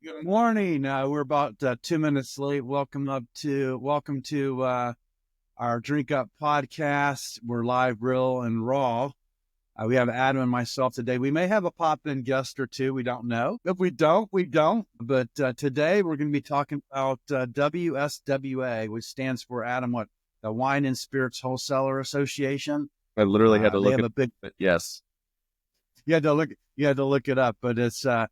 Good morning. We're about 2 minutes late. Welcome to our Drink Up podcast. We're live, real, and raw. We have Adam and myself today. We may have a pop-in guest or two. We don't know. If we don't, we don't. But today we're going to be talking about WSWA, which stands for Adam, what? The Wine and Spirits Wholesaler Association. I literally had to They look have at a big. it. Yes. You had to look it up, but it's an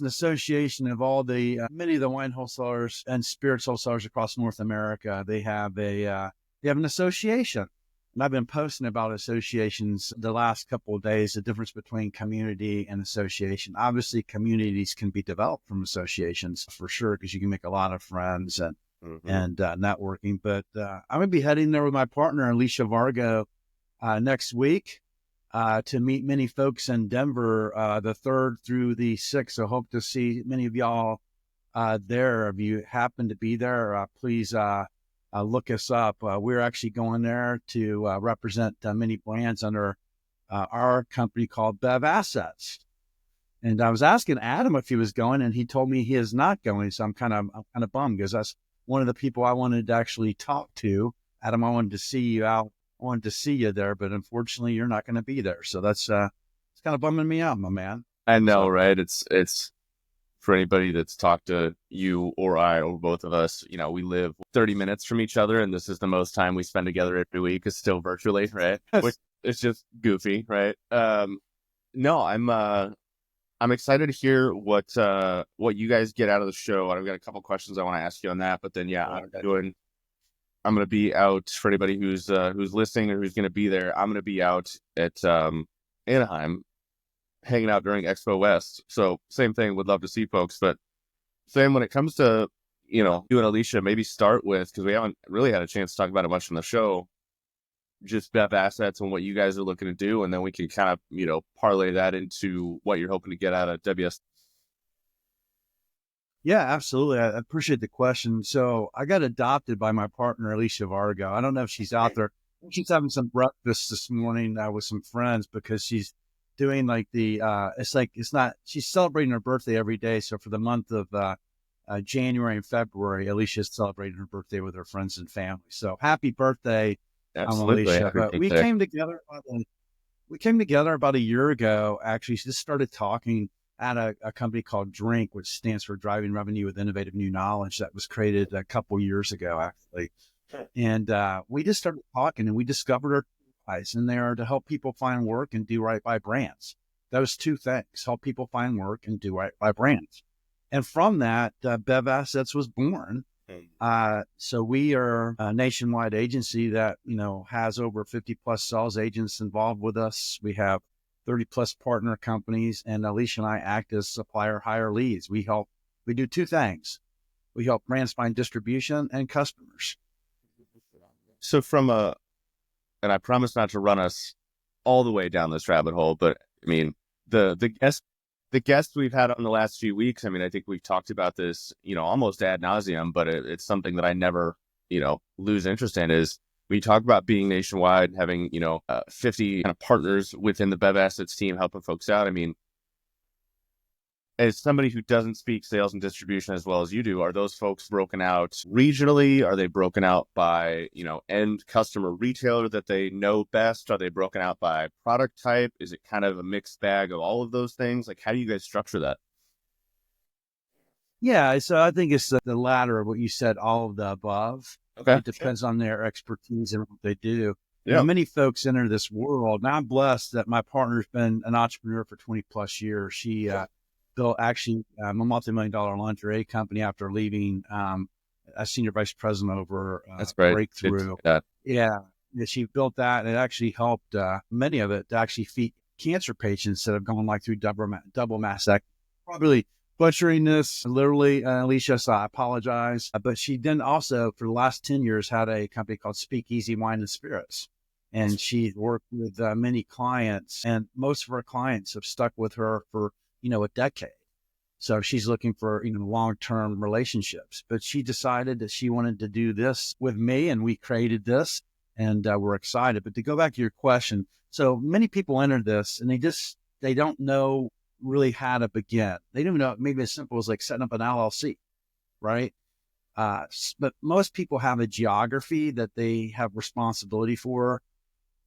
association of all the many of the wine wholesalers and spirits wholesalers across North America. They have an association, and I've been posting about associations the last couple of days. The difference between community and association. Obviously, communities can be developed from associations for sure because you can make a lot of friends and networking. But I'm going to be heading there with my partner Alicia Vargo next week. To meet many folks in Denver, the 3rd through the 6th. So hope to see many of y'all there. If you happen to be there, please look us up. We're actually going there to represent many brands under our company called BevAssets. And I was asking Adam if he was going, and he told me he is not going. So I'm kind of bummed because that's one of the people I wanted to actually talk to. Adam, I wanted to see you out. Wanted to see you there, but unfortunately you're not going to be there. So that's it's kind of bumming me out, my man. I know, right? It's for anybody that's talked to you or I or both of us, we live 30 minutes from each other, and this is the most time we spend together every week is still virtually, right? Which it's just goofy, right? No, I'm excited to hear what you guys get out of the show. I've got a couple questions I want to ask you on that, but then I'm going to be out for anybody who's listening or who's going to be there. I'm going to be out at Anaheim, hanging out during Expo West. So same thing. Would love to see folks, but same when it comes to you and Alicia. Maybe start with, because we haven't really had a chance to talk about it much in the show, just BevAssets and what you guys are looking to do, and then we can kind of parlay that into what you're hoping to get out of WS. Yeah, absolutely. I appreciate the question. So I got adopted by my partner, Alicia Vargo. I don't know if she's out there. She's having some breakfast this morning with some friends because she's doing she's celebrating her birthday every day. So for the month of January and February, Alicia's celebrating her birthday with her friends and family. So happy birthday, Absolutely. Alicia. But we came together about a year ago. Actually, she just started talking at a company called Drink, which stands for Driving Revenue with Innovative New Knowledge, that was created a couple years ago, actually. And we just started talking, and we discovered our guys in there to help people find work and do right by brands. Those two things: help people find work and do right by brands. And from that, BevAssets was born. So we are a nationwide agency that has over 50 plus sales agents involved with us. We have 30 plus partner companies, and Alicia and I act as supplier hire leads. We do two things. We help brands find distribution and customers. So and I promise not to run us all the way down this rabbit hole, but I mean, the guests we've had on the last few weeks, I mean, I think we've talked about this, almost ad nauseum, but it's something that I never, lose interest in is, we talk about being nationwide, having, 50 kind of partners within the BevAssets team helping folks out. I mean, as somebody who doesn't speak sales and distribution as well as you do, are those folks broken out regionally? Are they broken out by, end customer retailer that they know best? Are they broken out by product type? Is it kind of a mixed bag of all of those things? Like, how do you guys structure that? Yeah, so I think it's the latter of what you said, all of the above. Okay. It depends on their expertise and what they do. Yeah. Many folks enter this world. Now I'm blessed that my partner's been an entrepreneur for 20 plus years. She built actually a multi-million-dollar lingerie company after leaving a senior vice president over That's great. Breakthrough. Yeah, she built that, and it actually helped many of it to actually feed cancer patients that have gone through double mastectomy. Probably butchering this literally, Alicia, so I apologize. But she then also, for the last 10 years, had a company called Speakeasy Wine and Spirits. And she worked with many clients, and most of her clients have stuck with her for, a decade. So she's looking for, long-term relationships. But she decided that she wanted to do this with me, and we created this, and we're excited. But to go back to your question, so many people enter this, and they don't know really how to begin. They didn't even know, maybe as simple as like setting up an LLC, right? But most people have a geography that they have responsibility for.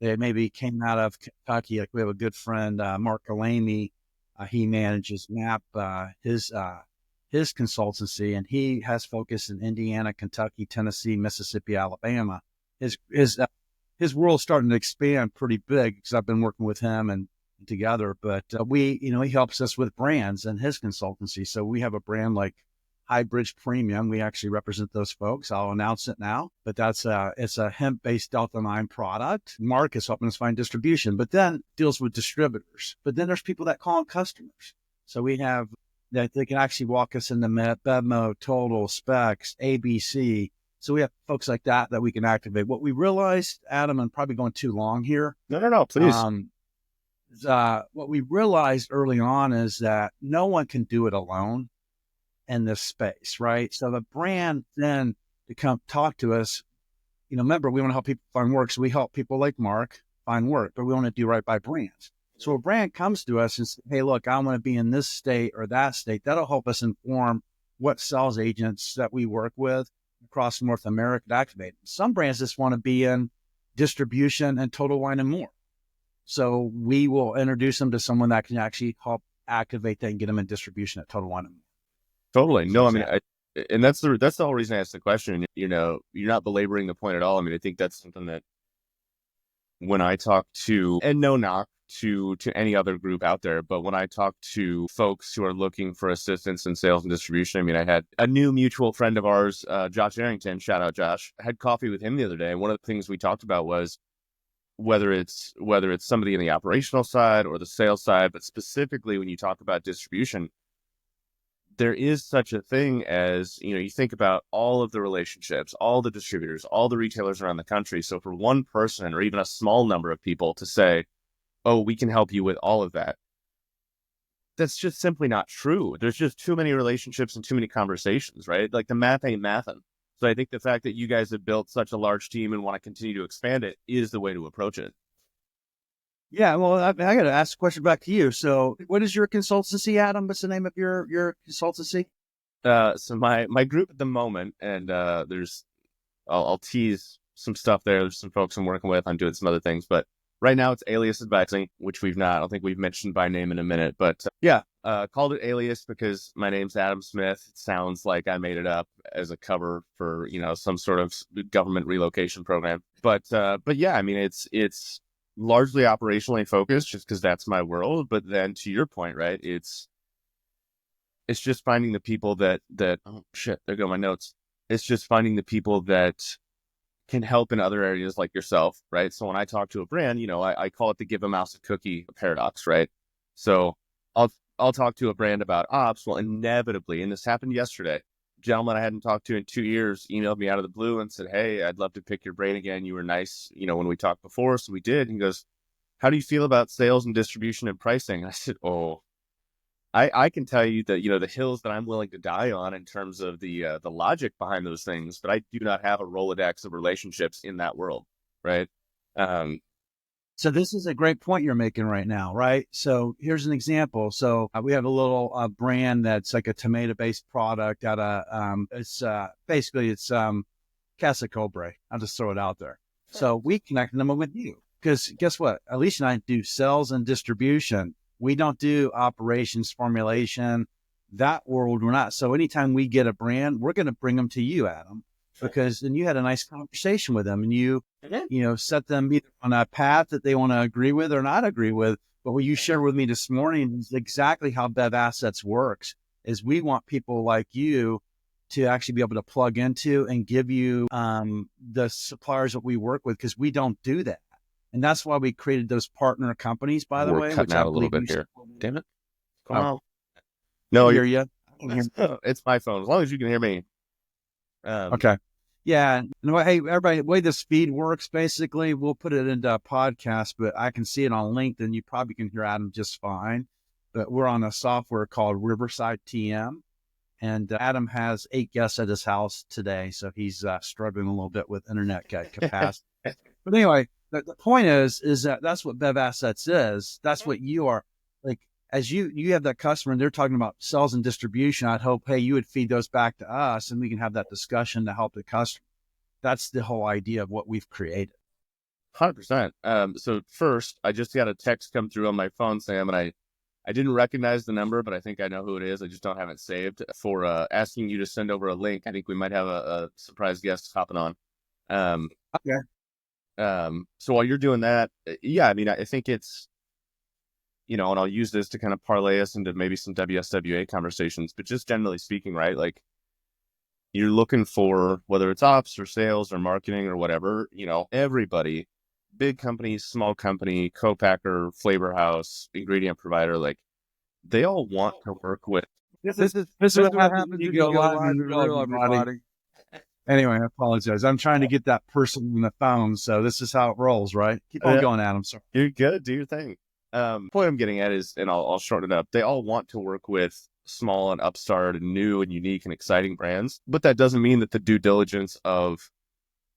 They maybe came out of Kentucky. Like we have a good friend, Mark Galamy. He manages MAP, his consultancy, and he has focus in Indiana, Kentucky, Tennessee, Mississippi, Alabama. His world's starting to expand pretty big because I've been working with him and together. But he helps us with brands and his consultancy. So we have a brand like High Bridge Premium. We actually represent those folks. I'll announce it now, but it's a hemp-based Delta-9 product. Mark is helping us find distribution, but then deals with distributors. But then there's people that call them customers. So we have that they can actually walk us into BevMo, Total, Specs, ABC. So we have folks like that we can activate. What we realized, Adam, I'm probably going too long here. No, please. What we realized early on is that no one can do it alone in this space, right? So the brand then to come talk to us, remember, we want to help people find work. So we help people like Mark find work, but we want to do right by brands. So a brand comes to us and says, hey, look, I want to be in this state or that state. That'll help us inform what sales agents that we work with across North America to activate. Some brands just want to be in distribution and Total Wine and More. So we will introduce them to someone that can actually help activate that and get them in distribution at Total Wine and More. Totally. No, I mean, and that's the whole reason I asked the question. You're not belaboring the point at all. I mean, I think that's something that when I talk to, and no knock to any other group out there, but when I talk to folks who are looking for assistance in sales and distribution, I mean, I had a new mutual friend of ours, Josh Arrington, shout out Josh, had coffee with him the other day. And one of the things we talked about was whether it's somebody in the operational side or the sales side, but specifically when you talk about distribution, there is such a thing as, you think about all of the relationships, all the distributors, all the retailers around the country. So for one person or even a small number of people to say, oh, we can help you with all of that, that's just simply not true. There's just too many relationships and too many conversations, right? Like the math ain't mathin'. So I think the fact that you guys have built such a large team and want to continue to expand it is the way to approach it. Yeah, well, I got to ask a question back to you. So what is your consultancy, Adam? What's the name of your consultancy? So my group at the moment, and I'll tease some stuff there. There's some folks I'm working with. I'm doing some other things, but right now it's Alias Advising, which I don't think we've mentioned by name in a minute, but called it Alias because my name's Adam Smith. It sounds like I made it up as a cover for, some sort of government relocation program. But yeah, I mean, it's largely operationally focused just because that's my world. But then to your point, right, it's just finding the people that oh shit, there go my notes. It's just finding the people that can help in other areas like yourself, right? So when I talk to a brand, I call it the give a mouse a cookie paradox, right? So I'll talk to a brand about ops. Well, inevitably, and this happened yesterday, a gentleman I hadn't talked to in 2 years emailed me out of the blue and said, hey, I'd love to pick your brain again. You were nice, when we talked before. So we did. And he goes, how do you feel about sales and distribution and pricing? And I said, oh, I can tell you that, the hills that I'm willing to die on in terms of the logic behind those things, but I do not have a Rolodex of relationships in that world, right? So this is a great point you're making right now, right? So here's an example. So we have a little brand that's like a tomato-based product out of, it's Casa Cobre. I'll just throw it out there. So we connected them with you because guess what? Alicia and I do sales and distribution. We don't do operations, formulation, that world. We're not. So anytime we get a brand, we're going to bring them to you, Adam, because then you had a nice conversation with them and you set them either on a path that they want to agree with or not agree with. But what you shared with me this morning is exactly how BevAssets works is we want people like you to actually be able to plug into and give you the suppliers that we work with because we don't do that. And that's why we created those partner companies, by the way. We're cutting out a little bit here. Damn it. Come on. No, I hear you. It's my phone. As long as you can hear me. Okay. Yeah. Hey, everybody, the way this feed works, basically, we'll put it into a podcast, but I can see it on LinkedIn. You probably can hear Adam just fine. But we're on a software called Riverside TM. And Adam has 8 guests at his house today. So he's struggling a little bit with internet capacity. But anyway, the point is that that's what BevAssets is. That's what you are. Like, as you have that customer and they're talking about sales and distribution, I'd hope, hey, you would feed those back to us and we can have that discussion to help the customer. That's the whole idea of what we've created. 100%. So first, I just got a text come through on my phone, Sam, and I didn't recognize the number, but I think I know who it is. I just don't have it saved for asking you to send over a link. I think we might have a surprise guest hopping on. Um, Okay. so while you're doing that, yeah, I mean, I think it's, and I'll use this to kind of parlay us into maybe some WSWA conversations, but just generally speaking, right? Like you're looking for, whether it's ops or sales or marketing or whatever, everybody, big company, small company, co-packer, flavor house, ingredient provider, like they all want to work with. This is what happens when you go live in real, everybody. Anyway, I apologize. I'm trying to get that person on the phone, so this is how it rolls, right? Keep on going, Adam. Sorry. You're good. Do your thing. Point I'm getting at is, and I'll shorten it up. They all want to work with small and upstart and new and unique and exciting brands, but that doesn't mean that the due diligence of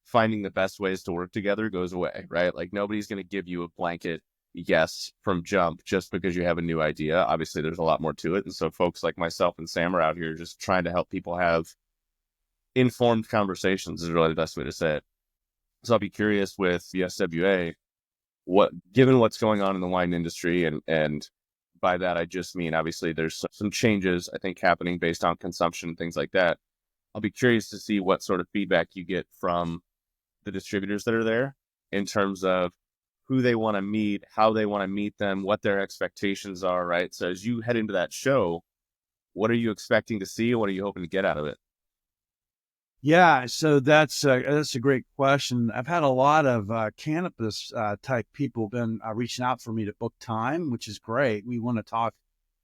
finding the best ways to work together goes away, right? Like nobody's going to give you a blanket yes from jump just because you have a new idea. Obviously, there's a lot more to it, and so folks like myself and Sam are out here just trying to help people have informed conversations is really the best way to say it. So I'll be curious with the SWA, given what's going on in the wine industry, and by that I just mean obviously there's some changes I think happening based on consumption and things like that. I'll be curious to see what sort of feedback you get from the distributors that are there in terms of who they want to meet, how they want to meet them, what their expectations are, right? So as you head into that show, what are you expecting to see and what are you hoping to get out of it? Yeah, so that's a great question. I've had a lot of cannabis type people been reaching out for me to book time, which is great. We want to talk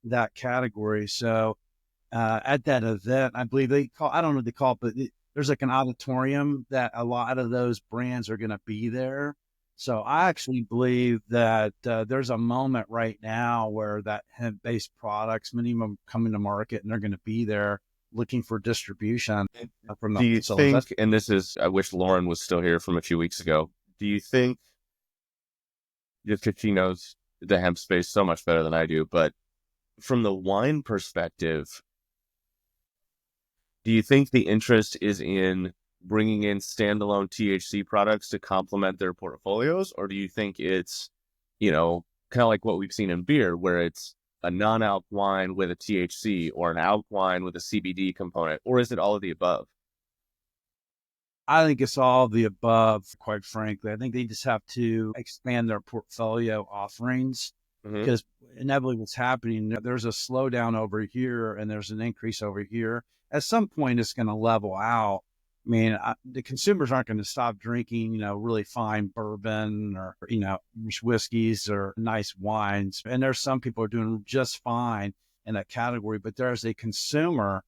that category. So at that event, I believe I don't know what they call it, but there's like an auditorium that a lot of those brands are going to be there. So I actually believe that there's a moment right now where that hemp-based products, many of them coming to market and they're going to be there looking for distribution from the. Do you think, and this is, I wish Lauren was still here from a few weeks ago. Do you think, just because she knows the hemp space so much better than I do, but from the wine perspective, do you think the interest is in bringing in standalone THC products to complement their portfolios? Or do you think it's, kind of like what we've seen in beer, where it's a non-alc wine with a THC or an alc wine with a CBD component? Or is it all of the above? I think it's all of the above, quite frankly. I think they just have to expand their portfolio offerings because inevitably what's happening, there's a slowdown over here and there's an increase over here. At some point, it's going to level out. I mean, the consumers aren't going to stop drinking, really fine bourbon or, whiskeys or nice wines. And there's some people are doing just fine in that category, but there's a consumer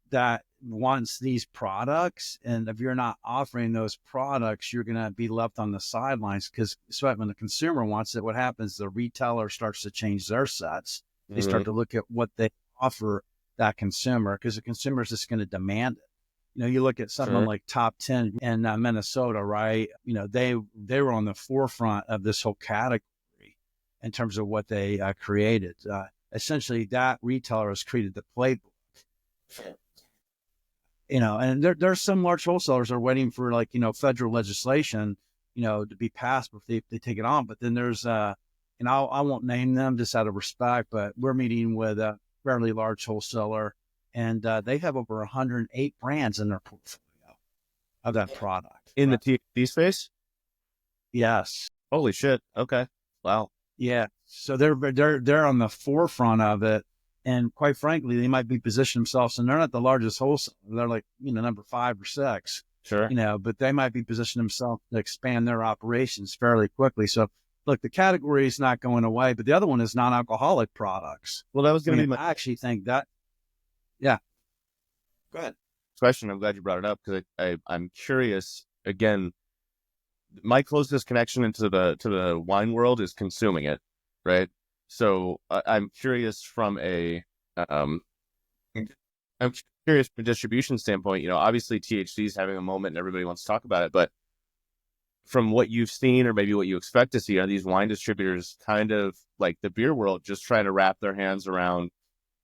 that wants these products. And if you're not offering those products, you're going to be left on the sidelines because when the consumer wants it, what happens? The retailer starts to change their sets. They start to look at what they offer that consumer because the consumer is just going to demand it. You look at something like Top 10 in Minnesota, right? They were on the forefront of this whole category in terms of what they created. Essentially, that retailer has created the playbook. And there's some large wholesalers are waiting for federal legislation, to be passed before they take it on. But then there's, I won't name them just out of respect, but we're meeting with a fairly large wholesaler. And they have over 108 brands in their portfolio of that product. In the THC space? Yes. Holy shit. Okay. Wow. Yeah. So they're on the forefront of it. And quite frankly, they might be positioning themselves, and they're not the largest wholesaler. They're like, number 5 or 6. Sure. But they might be positioning themselves to expand their operations fairly quickly. So look, the category is not going away, but the other one is non-alcoholic products. Well, that was going to be I actually think that. Yeah. Go ahead. Question. I'm glad you brought it up because I'm curious. Again, my closest connection into the wine world is consuming it, right? So I'm curious from a distribution standpoint. Obviously THC is having a moment and everybody wants to talk about it, but from what you've seen or maybe what you expect to see, are these wine distributors kind of like the beer world, just trying to wrap their hands around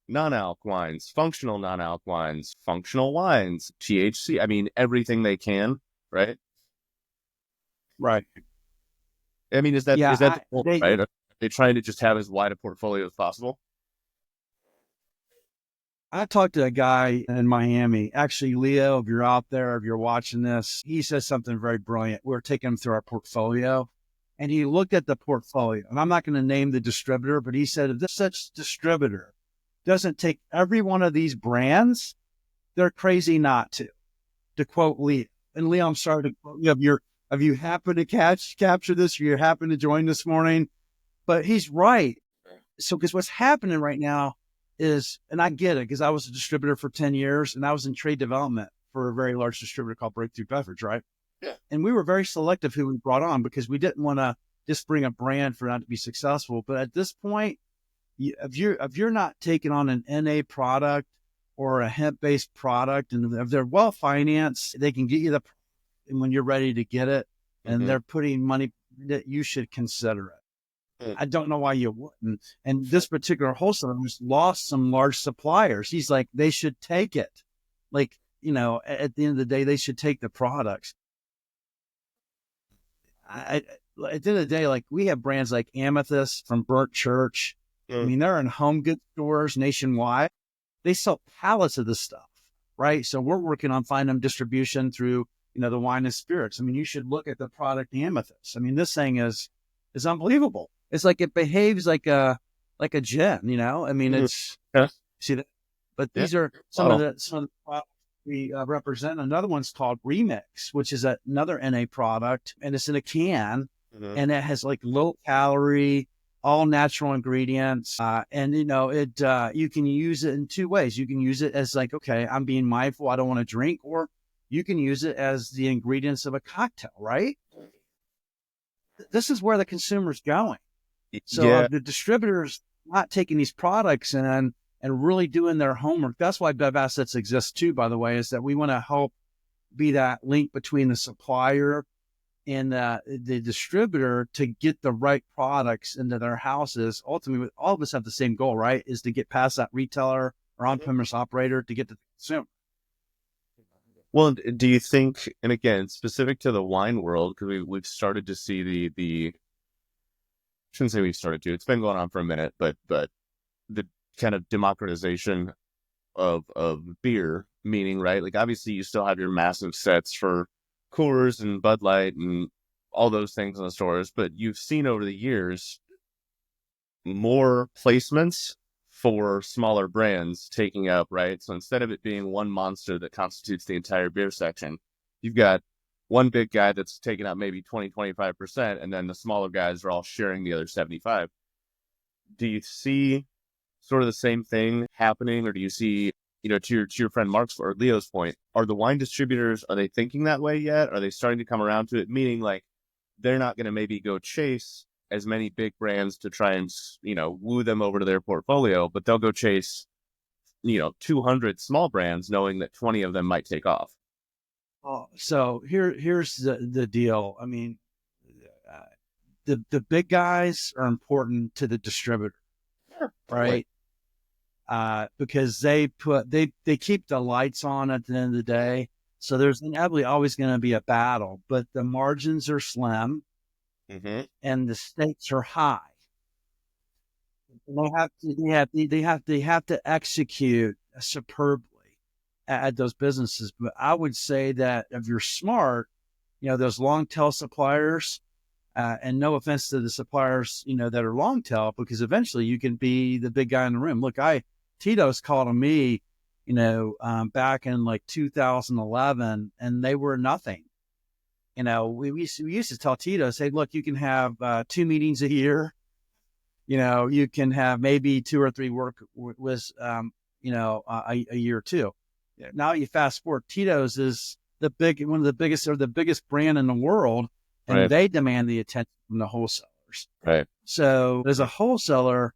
non-alc wines, functional non-alc wines, functional wines, THC? I mean, everything they can, right? Right. I mean, is that the goal, They, right? Are they trying to just have as wide a portfolio as possible? I talked to a guy in Miami, actually, Leo, if you're out there, if you're watching this, he says something very brilliant. We're taking him through our portfolio and he looked at the portfolio, and I'm not going to name the distributor, but he said, if this such distributor doesn't take every one of these brands, they're crazy not to quote Leo. And Leo, I'm sorry to quote you, if you happen to capture this, or you happen to join this morning, but he's right. So, because what's happening right now is, and I get it, because I was a distributor for 10 years and I was in trade development for a very large distributor called Breakthrough Beverage, right? Yeah. And we were very selective who we brought on because we didn't want to just bring a brand for not to be successful. But at this point, if you're not taking on an NA product or a hemp-based product, and if they're well financed, they can get you and when you're ready to get it, and they're putting money that you should consider it. I don't know why you wouldn't. And this particular wholesaler has lost some large suppliers. He's like, they should take it. Like, at the end of the day, they should take the products. At the end of the day, like, we have brands like Amethyst from Burnt Church. I mean, they're in home goods stores nationwide. They sell pallets of this stuff, right? So we're working on finding them distribution through, the wine and spirits. I mean, you should look at the product Amethyst. I mean, this thing is unbelievable. It's like it behaves like a gin, I mean, it's see that, but these are some of the products we represent. Another one's called Remix, which is another NA product, and it's in a can, and it has like low calorie, all natural ingredients, and you can use it in two ways. You can use it as like, okay, I'm being mindful, I don't want to drink, or you can use it as the ingredients of a cocktail, right? This is where the consumer's going. So the distributors not taking these products and really doing their homework. That's why BevAssets exists too, by the way, is that we want to help be that link between the supplier and the distributor to get the right products into their houses. Ultimately, all of us have the same goal, right? Is to get past that retailer or on-premise operator to get to the consumer. Well, do you think, and again, specific to the wine world, because we've started to see the shouldn't say we've started to, it's been going on for a minute, but the kind of democratization of beer, meaning, right? Like, obviously you still have your massive sets for Coors and Bud Light and all those things in the stores, but you've seen over the years more placements for smaller brands taking up, right? So instead of it being one monster that constitutes the entire beer section, you've got one big guy that's taking up maybe 20-25%, and then the smaller guys are all sharing the other 75. Do you see sort of the same thing happening, or do you see, to your friend Mark's or Leo's point, are the wine distributors, are they thinking that way yet? Are they starting to come around to it? Meaning, like, they're not going to maybe go chase as many big brands to try and, woo them over to their portfolio, but they'll go chase, 200 small brands, knowing that 20 of them might take off. So here's the deal. I mean, the big guys are important to the distributor, right? Because they keep the lights on at the end of the day. So there's inevitably always going to be a battle, but the margins are slim, and the stakes are high. They have to execute superbly at those businesses. But I would say that if you're smart, those long tail suppliers, and no offense to the suppliers, that are long tail, because eventually you can be the big guy in the room. Look, Tito's called on me, back in like 2011, and they were nothing. We used to tell Tito, say, look, you can have 2 meetings a year. You can have maybe 2 or 3 work with, a year or two. Now you fast forward, Tito's is one of the biggest, or the biggest brand in the world, and they demand the attention from the wholesalers. Right. So as a wholesaler,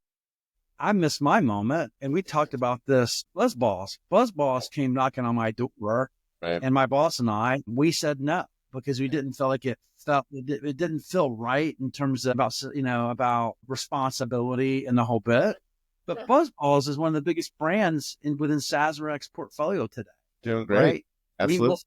I missed my moment, and we talked about this. BuzzBalls came knocking on my door, and my boss and I, we said no, because we didn't feel like it didn't feel right in terms of about responsibility and the whole bit. But BuzzBalls is one of the biggest brands within Sazerac's portfolio today. Doing great. Right? Absolutely.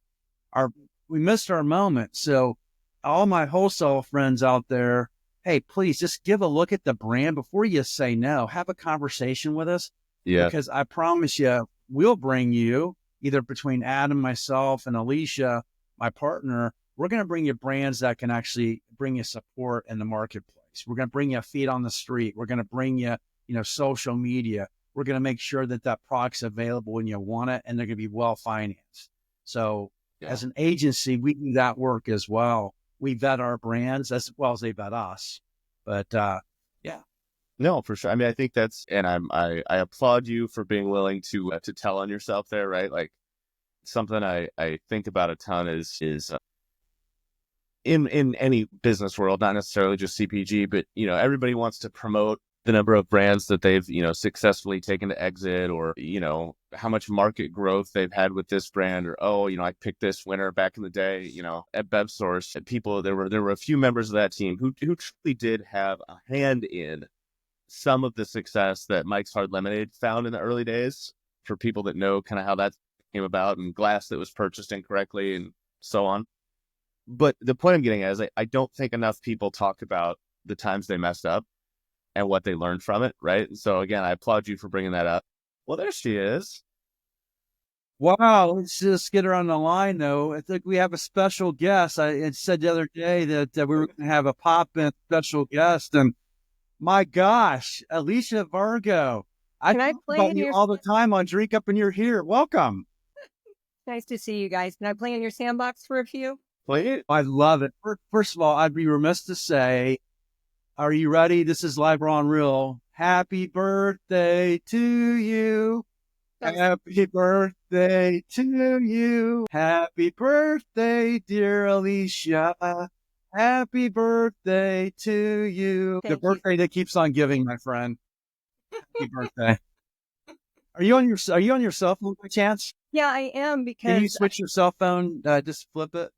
We missed our moment. So all my wholesale friends out there, hey, please just give a look at the brand before you say no. Have a conversation with us. Yeah. Because I promise you, we'll bring you, either between Adam, myself, and Alicia, my partner, we're going to bring you brands that can actually bring you support in the marketplace. We're going to bring you a feet on the street. We're going to bring you, social media. We're going to make sure that product's available when you want it, and they're going to be well financed. So as an agency, we do that work as well. We vet our brands as well as they vet us. But No, for sure. I mean, I think and I applaud you for being willing to tell on yourself there, right? Like something I think about a ton is in any business world, not necessarily just CPG, but everybody wants to promote the number of brands that they've successfully taken to exit, or how much market growth they've had with this brand, or I picked this winner back in the day, at BevSource. People, there were a few members of that team who truly did have a hand in some of the success that Mike's Hard Lemonade found in the early days, for people that know kind of how that came about, and glass that was purchased incorrectly and so on. But the point I'm getting at is I don't think enough people talk about the times they messed up and what they learned from it, right? And so again, I applaud you for bringing that up. Well, there she is. Wow, let's just get her on the line, though. I think we have a special guest. I said the other day that we were going to have a pop-in special guest, and my gosh, Alicia Vargo. I talk about you all the time on Drink Up and You're Here. Welcome. Nice to see you guys. Can I play in your sandbox for a few? Play. I love it. First of all, I'd be remiss to say, are you ready? This is live on real. Happy birthday to you. Happy birthday to you. Happy birthday, dear Alicia. Happy birthday to you. The birthday that keeps on giving, my friend. Happy birthday. Are you on your cell phone by chance? Yeah, I am, because Can you switch your cell phone? Just flip it.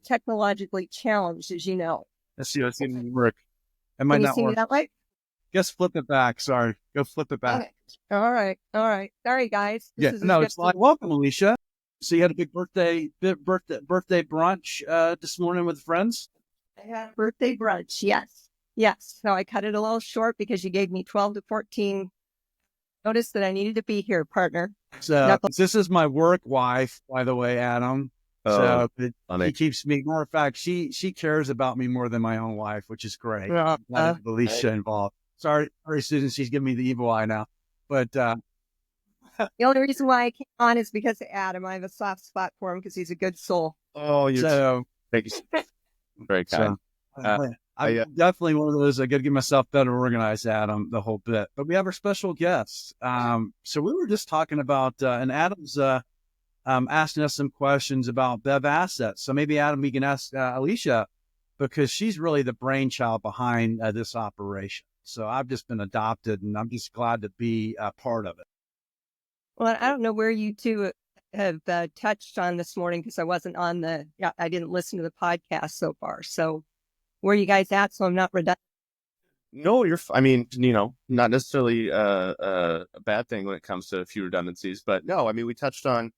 Technologically challenged, as you know. Let's see if it work. It might not Can you see me that way? Just flip it back. Sorry. Go flip it back. Okay. All right. Sorry, guys. It's like, welcome, Alicia. So you had a big birthday brunch this morning with friends? I had a birthday brunch, yes. So I cut it a little short because you gave me 12 to 14 notice that I needed to be here, partner. So this is my work wife, by the way, Adam. So he keeps me. Matter of fact, she cares about me more than my own wife, which is great. Alicia involved. Sorry, Susan, she's giving me the evil eye now. But the only reason why I came on is because of Adam. I have a soft spot for him because he's a good soul. Oh, thank you. Very kind. I'm definitely one of those. I got to get myself better organized, Adam, the whole bit. But we have our special guests. So we were just talking about, and Adam's asking us some questions about BevAssets. So maybe, Adam, we can ask Alicia, because she's really the brainchild behind this operation. So I've just been adopted, and I'm just glad to be a part of it. Well, I don't know where you two have touched on this morning, because I wasn't on I didn't listen to the podcast so far. So where are you guys at? So I'm not redundant. No, not necessarily a bad thing when it comes to a few redundancies, but no, we touched on,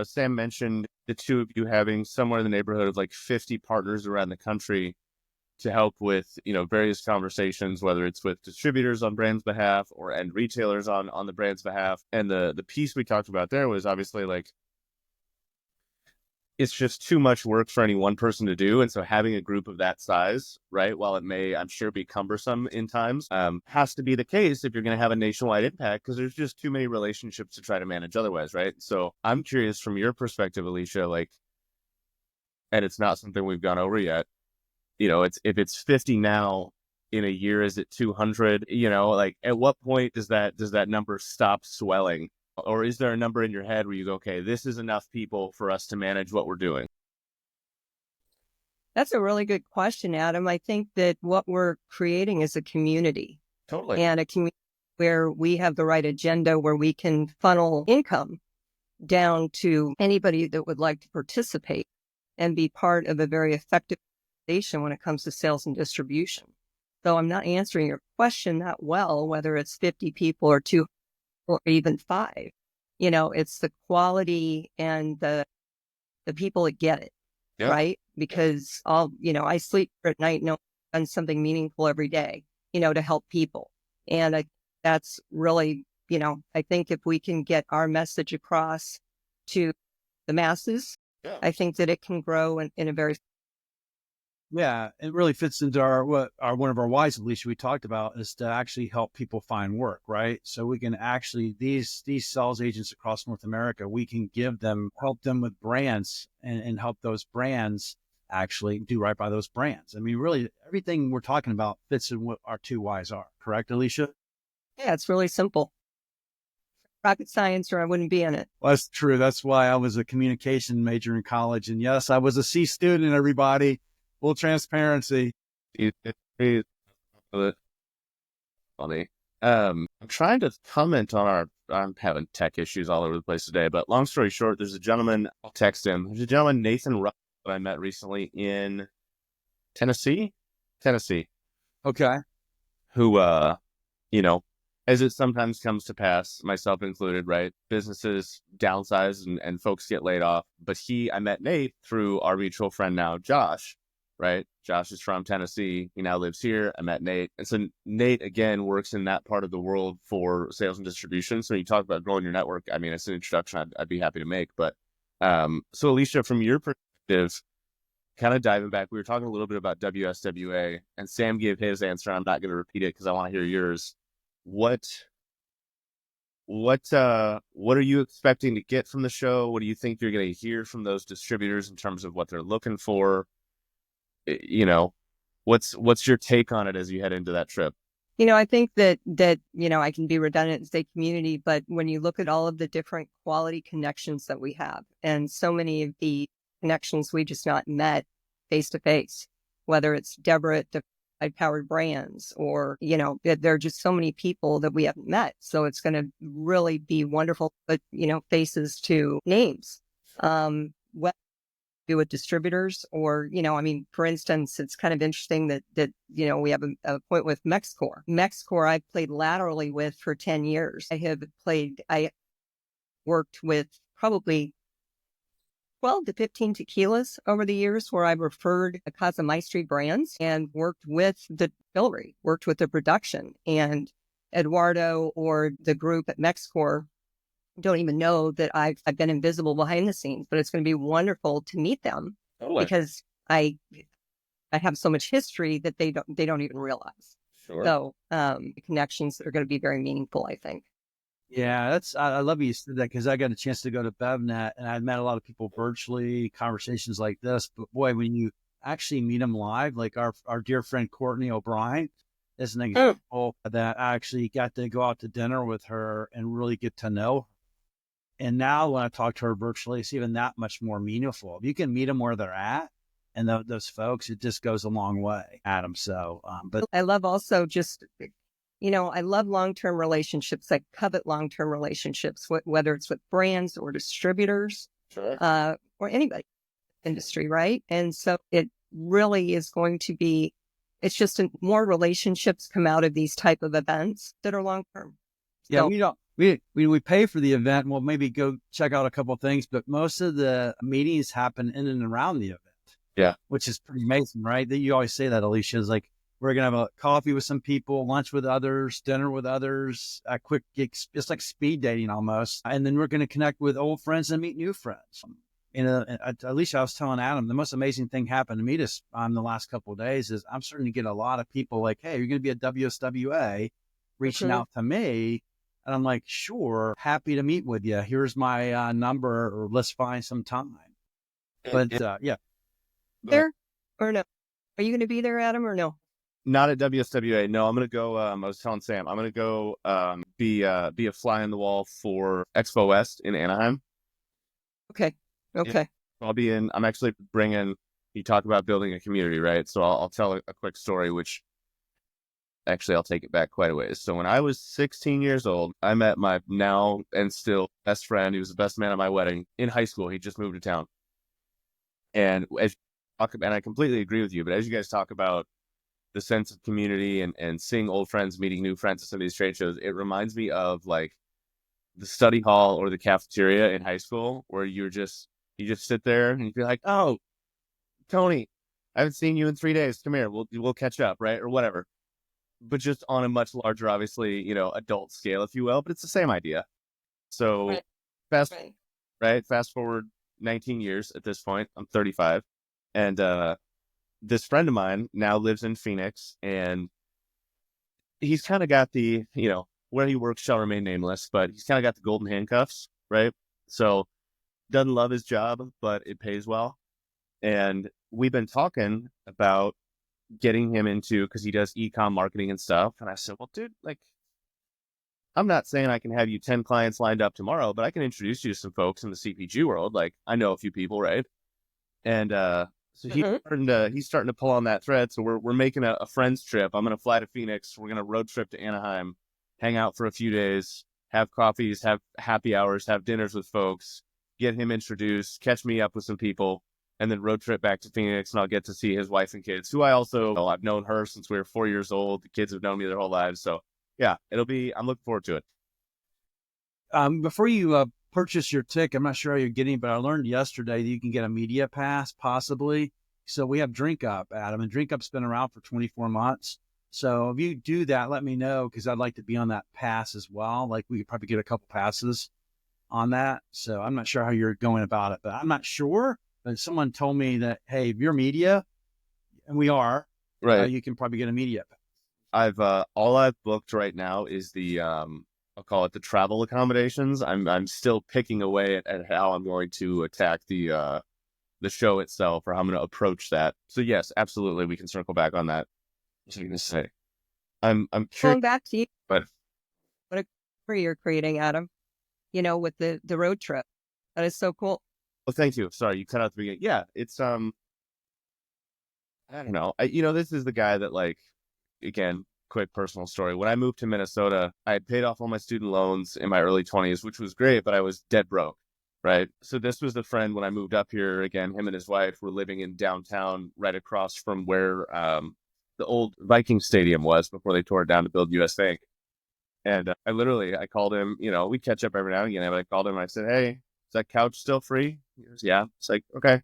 Sam mentioned the two of you having somewhere in the neighborhood of like 50 partners around the country to help with, various conversations, whether it's with distributors on brands' behalf or end retailers on the brand's behalf. And the piece we talked about there was obviously like, it's just too much work for any one person to do. And so having a group of that size, right, while it may, I'm sure, be cumbersome in times, has to be the case if you're going to have a nationwide impact, because there's just too many relationships to try to manage otherwise, right? So I'm curious from your perspective, Alicia, and it's not something we've gone over yet, if it's 50 now, in a year, is it 200? At what point does that number stop swelling? Or is there a number in your head where you go, okay, this is enough people for us to manage what we're doing? That's a really good question, Adam. I think that what we're creating is a community. Totally. And a community where we have the right agenda, where we can funnel income down to anybody that would like to participate and be part of a very effective organization when it comes to sales and distribution. So I'm not answering your question that well, whether it's 50 people or 2 or even 5. It's the quality and the people that get it, right? Because I sleep at night and I've done something meaningful every day, to help people. And that's really, I think if we can get our message across to the masses, I think that it can grow in a very. Yeah, it really fits into one of our whys, at least we talked about, is to actually help people find work, right? So we can actually, these sales agents across North America, we can help them with brands and help those brands actually do right by those brands. I mean, really, everything we're talking about fits in what our 2 whys are, correct, Alicia? Yeah, it's really simple. Rocket science, or I wouldn't be in it. Well, that's true. That's why I was a communication major in college. And yes, I was a C student, everybody. Full transparency. Funny. I'm trying to comment on I'm having tech issues all over the place today, but long story short, there's a gentleman, I'll text him. There's a gentleman, Nathan Ruff, that I met recently in Tennessee. Okay. Who, as it sometimes comes to pass, myself included, right? Businesses downsize and folks get laid off. But I met Nate through our mutual friend now, Josh, right? Josh is from Tennessee. He now lives here. I met Nate. And so Nate, again, works in that part of the world for sales and distribution. So you talk about growing your network. I mean, it's an introduction I'd be happy to make. But so Alicia, from your perspective, kind of diving back, we were talking a little bit about WSWA, and Sam gave his answer. I'm not going to repeat it because I want to hear yours. What are you expecting to get from the show? What do you think you're going to hear from those distributors in terms of what they're looking for? What's your take on it as you head into that trip? I think that I can be redundant and say community, but when you look at all of the different quality connections that we have, and so many of the connections we just not met face to face, whether it's Deborah at Powered Brands, or there are just so many people that we haven't met. So it's going to really be wonderful, but faces to names. What do with distributors, or for instance, it's kind of interesting that we have a point with Mexcor. I played laterally with for 10 years. I worked with probably 12 to 15 tequilas over the years, where I've referred the Casa Maestri brands and worked with the distillery, worked with the production. And Eduardo or the group at Mexcor don't even know that I've been invisible behind the scenes, but it's going to be wonderful to meet them. Totally. Because I have so much history that they don't even realize. Sure. So the connections are going to be very meaningful, I think. Yeah, I love you said that, because I got a chance to go to BevNet, and I met a lot of people virtually, conversations like this. But boy, when you actually meet them live, like our dear friend Courtney O'Brien is an example that I actually got to go out to dinner with her and really get to know her. And now when I talk to her virtually, it's even that much more meaningful. If you can meet them where they're at, and those folks, it just goes a long way, Adam. So, but I love also just, I love long-term relationships. I covet long-term relationships, whether it's with brands or distributors, sure, or anybody in the industry, right? And so it really is going to be, it's just more relationships come out of these type of events that are long-term. Yeah, so, we pay for the event. We'll maybe go check out a couple of things, but most of the meetings happen in and around the event. Yeah, which is pretty amazing, right? That you always say that, Alicia, is like, we're going to have a coffee with some people, lunch with others, dinner with others, a quick gig. It's like speed dating almost. And then we're going to connect with old friends and meet new friends. Alicia, I was telling Adam, the most amazing thing happened to me the last couple of days is I'm starting to get a lot of people like, hey, you're going to be at WSWA, reaching out to me. And I'm like, sure, happy to meet with you. Here's my number, or let's find some time. But yeah. There or no? Are you going to be there, Adam, or no? Not at WSWA. No, I'm going to go. I was telling Sam, I'm going to go be a fly on the wall for Expo West in Anaheim. Okay. Yeah. I'll be in. I'm actually bringing. You talk about building a community, right? So I'll tell a quick story, which Actually, I'll take it back quite a ways. So when I was 16 years old, I met my now and still best friend. He was the best man at my wedding in high school. He just moved to town. And as you talk about, and I completely agree with you, but as you guys talk about the sense of community and seeing old friends, meeting new friends at some of these trade shows, it reminds me of like the study hall or the cafeteria in high school where you just sit there and you feel like, oh, Tony, I haven't seen you in 3 days. Come here, we'll catch up, right? Or whatever. But just on a much larger, obviously, adult scale, if you will. But it's the same idea. So Right. fast, Right. right? Fast forward 19 years at this point. I'm 35, and this friend of mine now lives in Phoenix, and he's kind of got the, where he works shall remain nameless, but he's kind of got the golden handcuffs, right? So doesn't love his job, but it pays well. And we've been talking about getting him into, because he does e-com marketing and stuff. And I said, well, dude, like, I'm not saying I can have you 10 clients lined up tomorrow, but I can introduce you to some folks in the CPG world. Like, I know a few people, right? And so he's starting to pull on that thread. So we're making a friends trip. I'm going to fly to Phoenix. We're going to road trip to Anaheim, hang out for a few days, have coffees, have happy hours, have dinners with folks, get him introduced, catch me up with some people, and then road trip back to Phoenix, and I'll get to see his wife and kids, who I've known her since we were 4 years old. The kids have known me their whole lives. So yeah, I'm looking forward to it. Before you purchase your ticket, I'm not sure how you're getting, but I learned yesterday that you can get a media pass, possibly. So we have Drink Up, Adam, and Drink Up's been around for 24 months. So if you do that, let me know, because I'd like to be on that pass as well. Like, we could probably get a couple passes on that. So I'm not sure how you're going about it, but I'm not sure. But someone told me that, hey, if you're media, and we are, Right. you can probably get a media pass. All I've booked right now is the I'll call it the travel accommodations. I'm still picking away at how I'm going to attack the show itself, or how I'm going to approach that. So yes, absolutely, we can circle back on that. What was I going to say? I'm Going curious, back to you, but what a career you're creating, Adam, with the road trip. That is so cool. well, thank you. Sorry, you cut out the beginning. Yeah, it's I don't know. This is the guy that, like, again, quick personal story. When I moved to Minnesota, I had paid off all my student loans in my early 20s, which was great, but I was dead broke, right? So this was the friend when I moved up here. Again, him and his wife were living in downtown, right across from where the old Viking Stadium was before they tore it down to build US Bank. And I called him, we catch up every now and again, but I called him and I said, hey, is that couch still free? He goes, yeah. It's like, okay,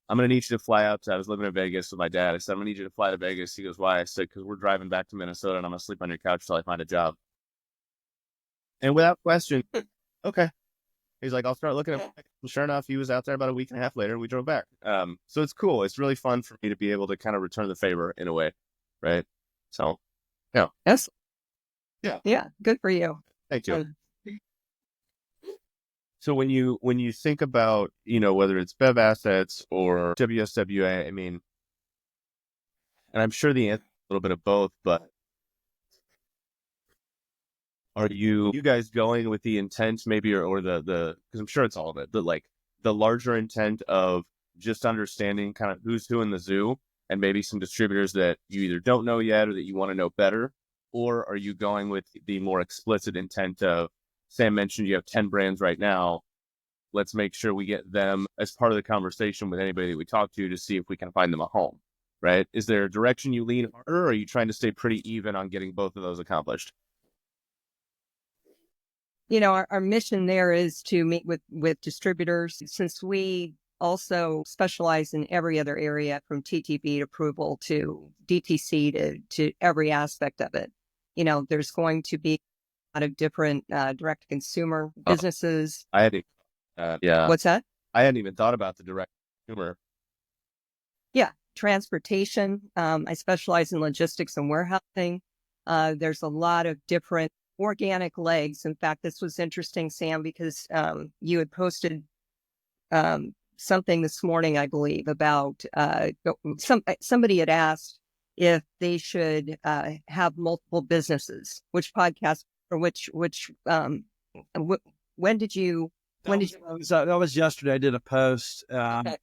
I'm going to need you to fly out. I was living in Vegas with my dad. I said, I'm going to need you to fly to Vegas. He goes, why? I said, because we're driving back to Minnesota and I'm going to sleep on your couch till I find a job. And without question, okay. He's like, I'll start looking at. Sure enough, he was out there about a week and a half later. We drove back. So it's cool. It's really fun for me to be able to kind of return the favor in a way, right? So, yeah. Yes. Yeah. Yeah. Good for you. Thank you. So when you think about, whether it's BevAssets or WSWA, I mean, and I'm sure the answer is a little bit of both, but are you guys going with the intent maybe, or the, because I'm sure it's all of it, but like the larger intent of just understanding kind of who's who in the zoo, and maybe some distributors that you either don't know yet or that you want to know better? Or are you going with the more explicit intent of, Sam mentioned you have 10 brands right now. Let's make sure we get them as part of the conversation with anybody that we talk to see if we can find them a home, right? Is there a direction you lean harder, or are you trying to stay pretty even on getting both of those accomplished? Our mission there is to meet with distributors, since we also specialize in every other area, from TTB approval to DTC to every aspect of it. There's going to be a lot of different direct-to-consumer businesses. Yeah. What's that? I hadn't even thought about the direct consumer. Yeah. Transportation. I specialize in logistics and warehousing. There's a lot of different organic legs. In fact, this was interesting, Sam, because you had posted something this morning, I believe, about somebody had asked if they should have multiple businesses. Which podcast, or which when did you? That was yesterday. I did a post. Okay.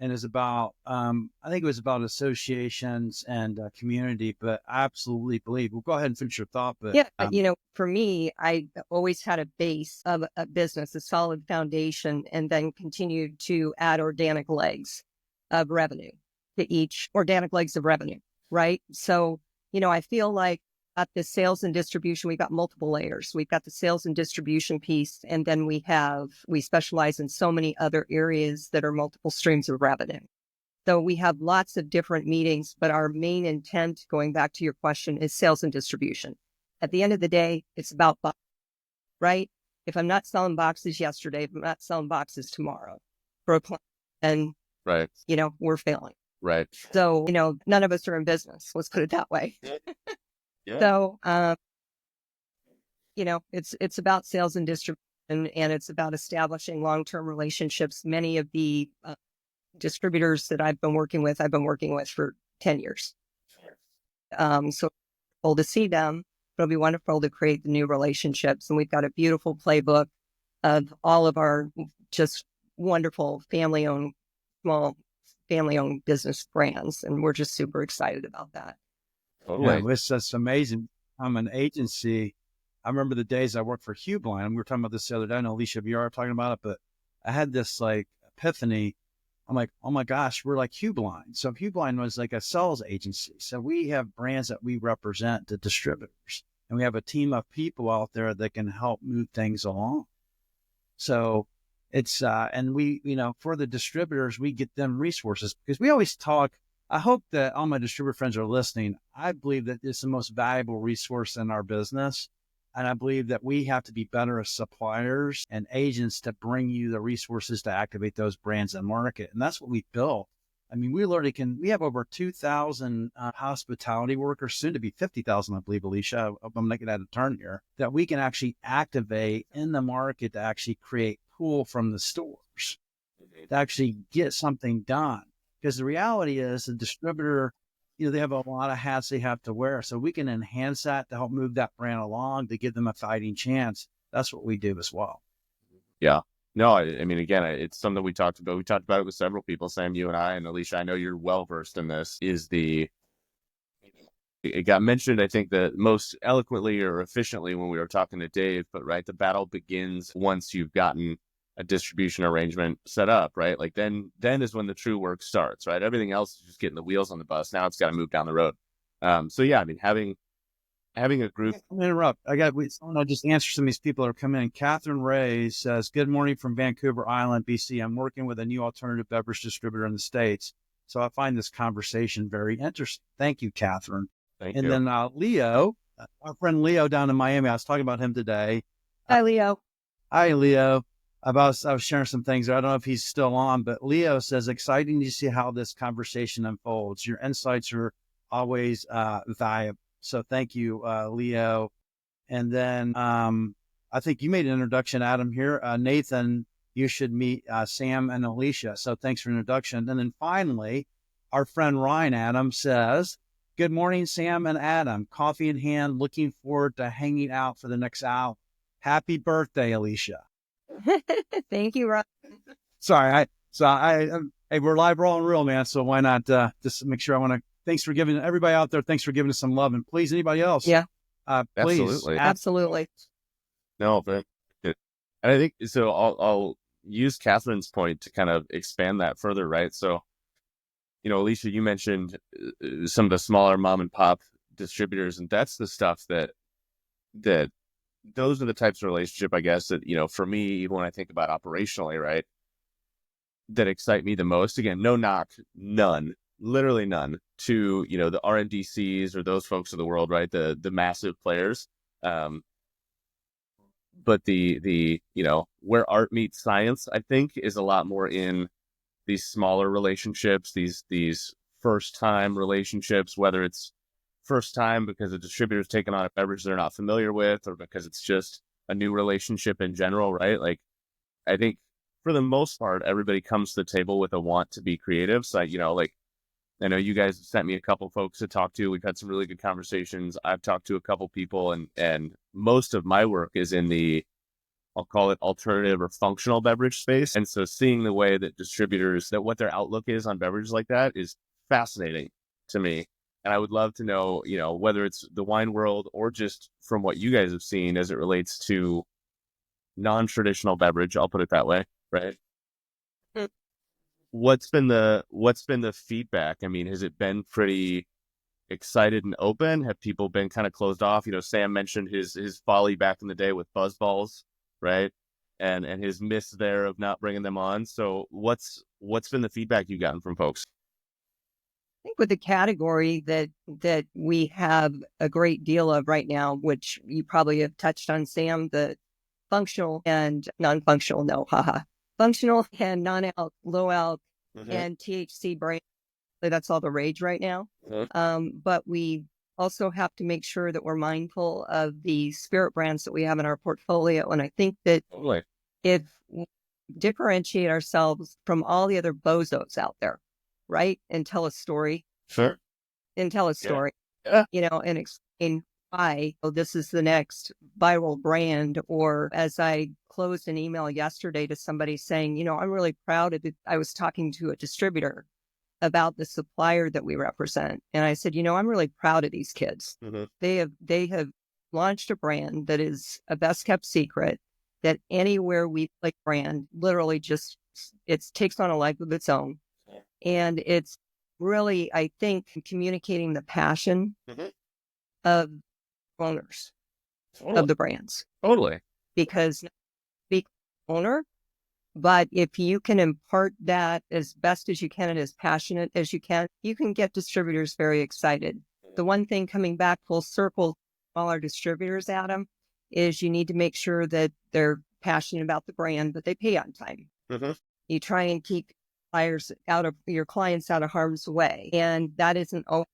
and is about, I think it was about associations and community, but I absolutely believe, well, go ahead and finish your thought. But Yeah, for me, I always had a base of a business, a solid foundation, and then continued to add organic legs of revenue to each organic legs of revenue, right? So, I feel like at the sales and distribution, we've got multiple layers. We've got the sales and distribution piece, and then we specialize in so many other areas that are multiple streams of revenue. So we have lots of different meetings, but our main intent, going back to your question, is sales and distribution. At the end of the day, it's about box, right? If I'm not selling boxes yesterday, if I'm not selling boxes tomorrow for a client, then, Right. we're failing. Right. So, none of us are in business. Let's put it that way. Yeah. So, it's about sales and distribution, and it's about establishing long-term relationships. Many of the distributors that I've been working with for 10 years. So wonderful to see them. It'll be wonderful to create the new relationships. And we've got a beautiful playbook of all of our just wonderful small family-owned business brands. And we're just super excited about that. Totally. Yeah, it's just amazing. I'm an agency. I remember the days I worked for Hubline, and we were talking about this the other day, and Alicia Vargo talking about it, but I had this epiphany. I'm like, oh my gosh, we're like Hubline. So Hubline was like a sales agency. So we have brands that we represent, the distributors, and we have a team of people out there that can help move things along. So it's, and we, for the distributors, we get them resources, because we always talk. I hope that all my distributor friends are listening. I believe that it's the most valuable resource in our business. And I believe that we have to be better as suppliers and agents to bring you the resources to activate those brands and market. And that's what we built. I mean, we have over 2,000 hospitality workers, soon to be 50,000, I believe, Alicia. I'm making that a turn here, that we can actually activate in the market to actually create pull from the stores, to actually get something done. Because the reality is the distributor, they have a lot of hats they have to wear. So we can enhance that to help move that brand along, to give them a fighting chance. That's what we do as well. Yeah. No, I mean, again, it's something we talked about. We talked about it with several people, Sam, you and I, and Alicia, I know you're well-versed in this, it got mentioned, I think, the most eloquently or efficiently when we were talking to Dave, but right, the battle begins once you've gotten a distribution arrangement set up, right? Like then is when the true work starts, right? Everything else is just getting the wheels on the bus. Now it's got to move down the road. So yeah, I mean, having a group. I'm gonna interrupt. I want to just answer some of these people that are coming in. Catherine Ray says, "Good morning from Vancouver Island, BC. I'm working with a new alternative beverage distributor in the States, so I find this conversation very interesting." Thank you, Catherine. Thank and you. then Leo, our friend Leo down in Miami. I was talking about him today. Hi, Leo. Hi, Leo. I was sharing some things. I don't know if he's still on, but Leo says, "Exciting to see how this conversation unfolds. Your insights are always valuable." So thank you, Leo. And then I think you made an introduction, Adam, here. Nathan, you should meet Sam and Alicia. So thanks for the introduction. And then finally, our friend Ryan Adam says, "Good morning, Sam and Adam. Coffee in hand. Looking forward to hanging out for the next hour. Happy birthday, Alicia." Thank you, Ron. Sorry, hey, we're live, raw, and real, man. So why not just make sure thanks for giving everybody out there. Thanks for giving us some love, and please, anybody else, yeah, please, absolutely. No, but and I think so. I'll use Catherine's point to kind of expand that further, right? So, Alicia, you mentioned some of the smaller mom and pop distributors, and that's the stuff that those are the types of relationship, I guess, that, for me, even when I think about operationally, right, that excite me the most. Again, no knock, none, literally none, to, the RNDCs or those folks of the world, right, the massive players. But the where art meets science, I think, is a lot more in these smaller relationships, these first-time relationships, whether it's first time because a distributor's taken on a beverage they're not familiar with, or because it's just a new relationship in general, right? Like, I think for the most part, everybody comes to the table with a want to be creative. So, I know you guys have sent me a couple folks to talk to. We've had some really good conversations. I've talked to a couple people, and most of my work is in the I'll call it alternative or functional beverage space. And so seeing the way that distributors, that what their outlook is on beverages like that is fascinating to me. And I would love to know, whether it's the wine world or just from what you guys have seen as it relates to non-traditional beverage, I'll put it that way, right? Mm. What's been the feedback? I mean, has it been pretty excited and open? Have people been kind of closed off? Sam mentioned his folly back in the day with Buzzballs, right? And his miss there of not bringing them on. So what's been the feedback you've gotten from folks? I think with the category that we have a great deal of right now, which you probably have touched on, Sam, the functional and non-functional, no, haha. Functional and non-alc, low-alc, and THC brand. That's all the rage right now. But we also have to make sure that we're mindful of the spirit brands that we have in our portfolio. And I think that if we differentiate ourselves from all the other bozos out there, right? And tell a story. Sure. And tell a story. Yeah. And explain why this is the next viral brand. Or as I closed an email yesterday to somebody saying, I'm really proud of it. I was talking to a distributor about the supplier that we represent. And I said, I'm really proud of these kids. They have launched a brand that is a best kept secret, that anywhere we play brand, literally just, it takes on a life of its own. And it's really, I think, communicating the passion of owners of the brands. Totally. Because be owner, but if you can impart that as best as you can and as passionate as you can get distributors very excited. The one thing coming back full circle, all our distributors, Adam, is you need to make sure that they're passionate about the brand, but they pay on time. You try and keep your clients out of harm's way. And that isn't always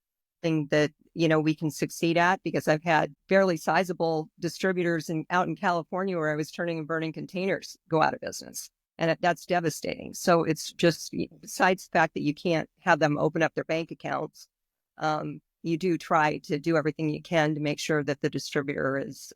thing that, we can succeed at, because I've had fairly sizable distributors out in California where I was turning and burning containers go out of business. And that's devastating. So it's just, besides the fact that you can't have them open up their bank accounts, you do try to do everything you can to make sure that the distributor is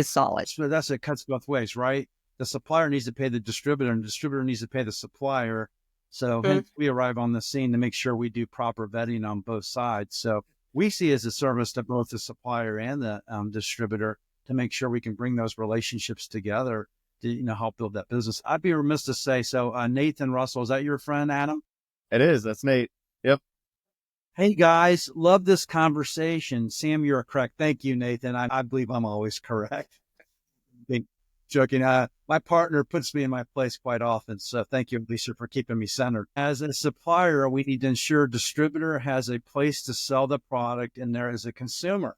solid. So that's, it cuts both ways, right? The supplier needs to pay the distributor, and the distributor needs to pay the supplier. So hence we arrive on the scene to make sure we do proper vetting on both sides. So we see it as a service to both the supplier and the distributor to make sure we can bring those relationships together to help build that business. I'd be remiss to say, so Nathan Russell, is that your friend, Adam? It is. That's Nate. Yep. Hey guys, love this conversation. Sam, you're correct. Thank you, Nathan. I believe I'm always correct. Joking. My partner puts me in my place quite often. So thank you, Alicia, for keeping me centered. As a supplier, we need to ensure distributor has a place to sell the product and there is a consumer.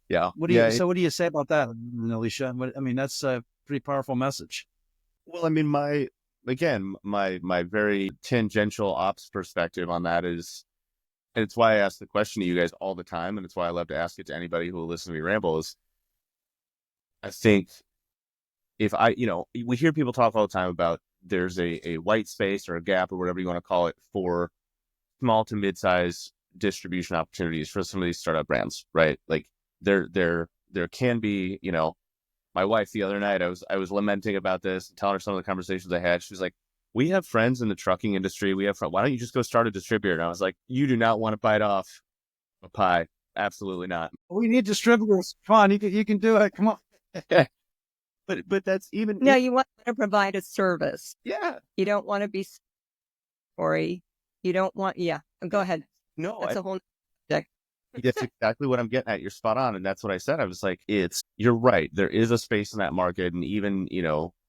Yeah. So what do you say about that, Alicia? That's a pretty powerful message. Well, my very tangential ops perspective on that is, and it's why I ask the question to you guys all the time, and it's why I love to ask it to anybody who will listen to me ramble, is I think if we hear people talk all the time about there's a white space or a gap or whatever you want to call it for small to mid-size distribution opportunities for some of these startup brands, right? Like there can be, my wife the other night, I was lamenting about this and telling her some of the conversations I had. She was like, we have friends in the trucking industry. Why don't you just go start a distributor? And I was like, you do not want to bite off a pie. Absolutely not. We need distributors. Come on, you can do it. Come on. But that's even. No, you want to provide a service. Yeah. You don't want to be sorry. You don't want. Yeah. Go ahead. No, that's a whole deck. That's exactly what I'm getting at. You're spot on. And that's what I said. I was like, you're right. There is a space in that market. And even,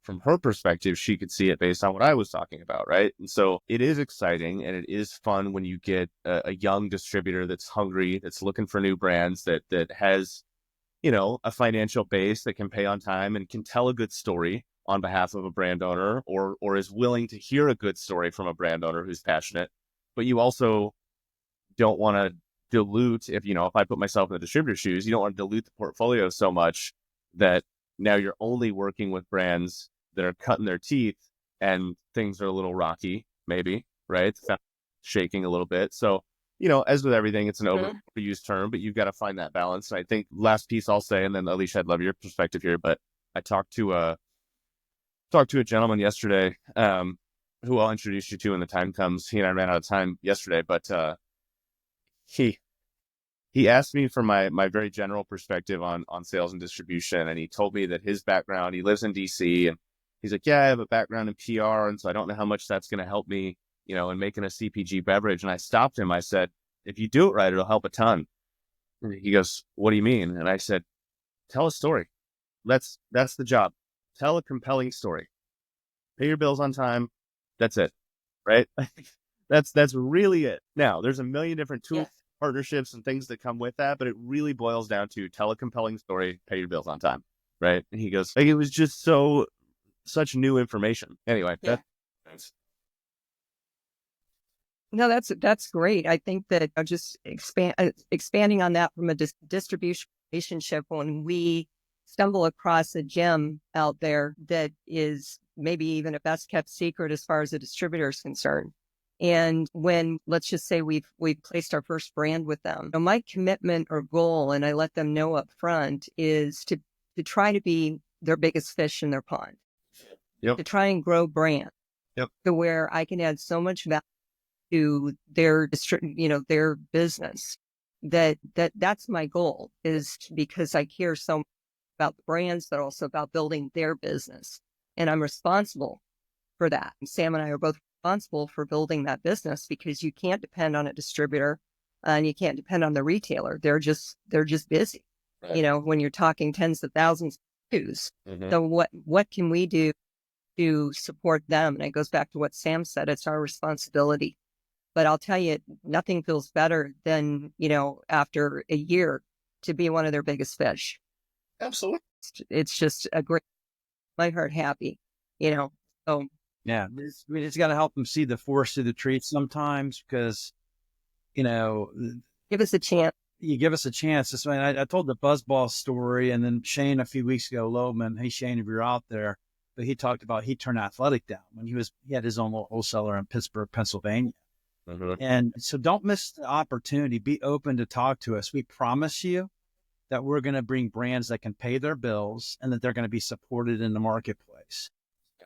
from her perspective, she could see it based on what I was talking about. Right. And so it is exciting and it is fun when you get a young distributor that's hungry, that's looking for new brands, that has, a financial base that can pay on time and can tell a good story on behalf of a brand owner, or is willing to hear a good story from a brand owner who's passionate. But you also don't want to dilute, if I put myself in the distributor's shoes, you don't want to dilute the portfolio so much that now you're only working with brands that are cutting their teeth and things are a little rocky, maybe, right? Shaking a little bit. So as with everything, it's an overused term, but you've got to find that balance. And I think last piece I'll say, and then Alicia, I'd love your perspective here, but I talked to a gentleman yesterday, who I'll introduce you to when the time comes. He and I ran out of time yesterday, but he asked me for my very general perspective on sales and distribution. And he told me that his background, he lives in DC, and he's like, yeah, I have a background in PR. And so I don't know how much that's going to help me, in making a CPG beverage. And I stopped him. I said, if you do it right, it'll help a ton. And he goes, what do you mean? And I said, tell a story. That's the job. Tell a compelling story. Pay your bills on time. That's it. Right? That's really it. Now, there's a million different tools, partnerships, and things that come with that, but it really boils down to tell a compelling story, pay your bills on time. Right? And he goes, it was just such new information. Anyway, that's No, that's great. I think that just expanding on that from a distribution relationship, when we stumble across a gem out there that is maybe even a best kept secret as far as a distributor is concerned. And when, let's just say we've placed our first brand with them, my commitment or goal, and I let them know up front, is to try to be their biggest fish in their pond. Yep. To try and grow brand. Yep. To where I can add so much value to their their business. That's my goal, is because I care so much about the brands, but also about building their business. And I'm responsible for that. And Sam and I are both responsible for building that business, because you can't depend on a distributor and you can't depend on the retailer. They're just busy. Right. When you're talking tens of thousands of SKUs. Mm-hmm. So what can we do to support them? And it goes back to what Sam said. It's our responsibility. But I'll tell you, nothing feels better than, after a year, to be one of their biggest fish. Absolutely. It's just a great, my heart happy, so. Yeah. We just got to help them see the forest through the trees sometimes, because, give us a chance. You give us a chance. I told the Buzzball story, and then Shane a few weeks ago, Loebman, hey, Shane, if you're out there, but he talked about, he turned Athletic down when he had his own little wholesaler in Pittsburgh, Pennsylvania. Mm-hmm. And so don't miss the opportunity. Be open to talk to us. We promise you that we're going to bring brands that can pay their bills and that they're going to be supported in the marketplace.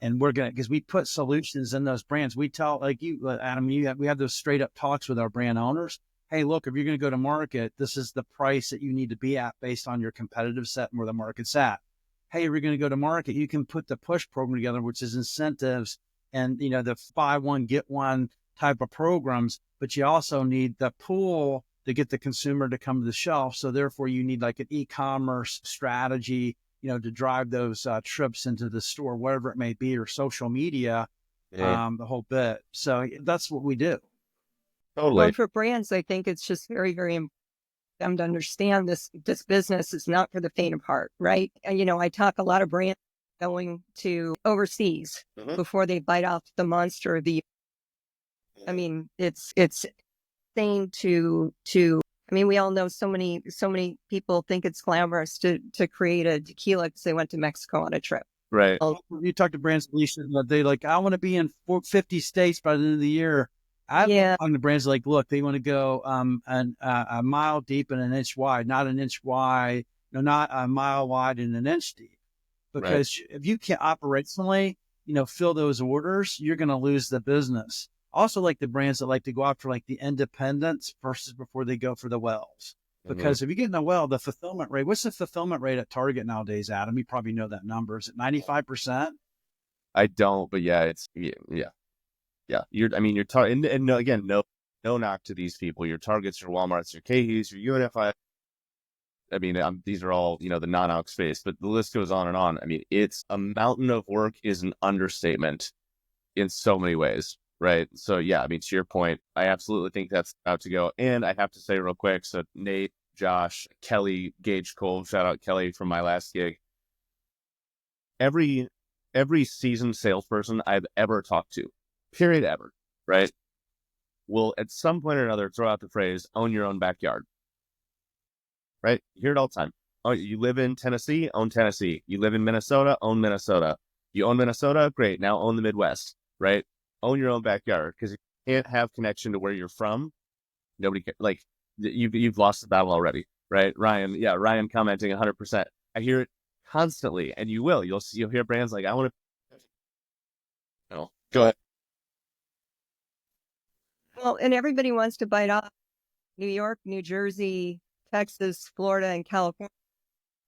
And we're going to, because we put solutions in those brands. We tell, like you, Adam, we have those straight up talks with our brand owners. Hey, look, if you're going to go to market, this is the price that you need to be at based on your competitive set and where the market's at. Hey, if you're going to go to market, you can put the push program together, which is incentives and, the buy one, get one type of programs, but you also need the pool to get the consumer to come to the shelf. So therefore you need like an e-commerce strategy, to drive those trips into the store, whatever it may be, or social media, the whole bit. So that's what we do. Totally. Well, for brands, I think it's just very, very important for them to understand this business is not for the faint of heart, right? And, I talk a lot of brands going to overseas before they bite off the monster of the. I mean, it's insane to. We all know so many people think it's glamorous to create a tequila because they went to Mexico on a trip. Right. You talk to brands, they like, I want to be in 50 states by the end of the year. I'm talking to brands like, look, they want to go a mile deep and an inch wide, not an inch wide, not a mile wide and an inch deep. Because if you can't operationally, fill those orders, you're going to lose the business. Also, like the brands that like to go after like the independents versus before they go for the wells. Because if you get in a well, the fulfillment rate, what's the fulfillment rate at Target nowadays, Adam? You probably know that number. Is it 95%? I don't, but yeah, it's, yeah. You're target, and no, again, no knock to these people. Your Targets, your Walmarts, your KEs, your UNFI. These are all, the non-alc space, but the list goes on and on. It's a mountain of work is an understatement in so many ways. Right. So, yeah, to your point, I absolutely think that's about to go. And I have to say real quick, so Nate, Josh, Kelly, Gage Cole, shout out Kelly from my last gig. Every seasoned salesperson I've ever talked to, period ever, right, will at some point or another throw out the phrase, own your own backyard. Right? You hear it all the time. Oh, you live in Tennessee, own Tennessee. You live in Minnesota, own Minnesota. You own Minnesota, great, now own the Midwest, right? Own your own backyard, because you can't have connection to where you're from Nobody cares. Like you've lost the battle already, right? Ryan, yeah, Ryan commenting 100%. I hear it constantly, and you'll hear brands like, I want to. No, go ahead. Well, and everybody wants to bite off New York, New Jersey, Texas, Florida, and California.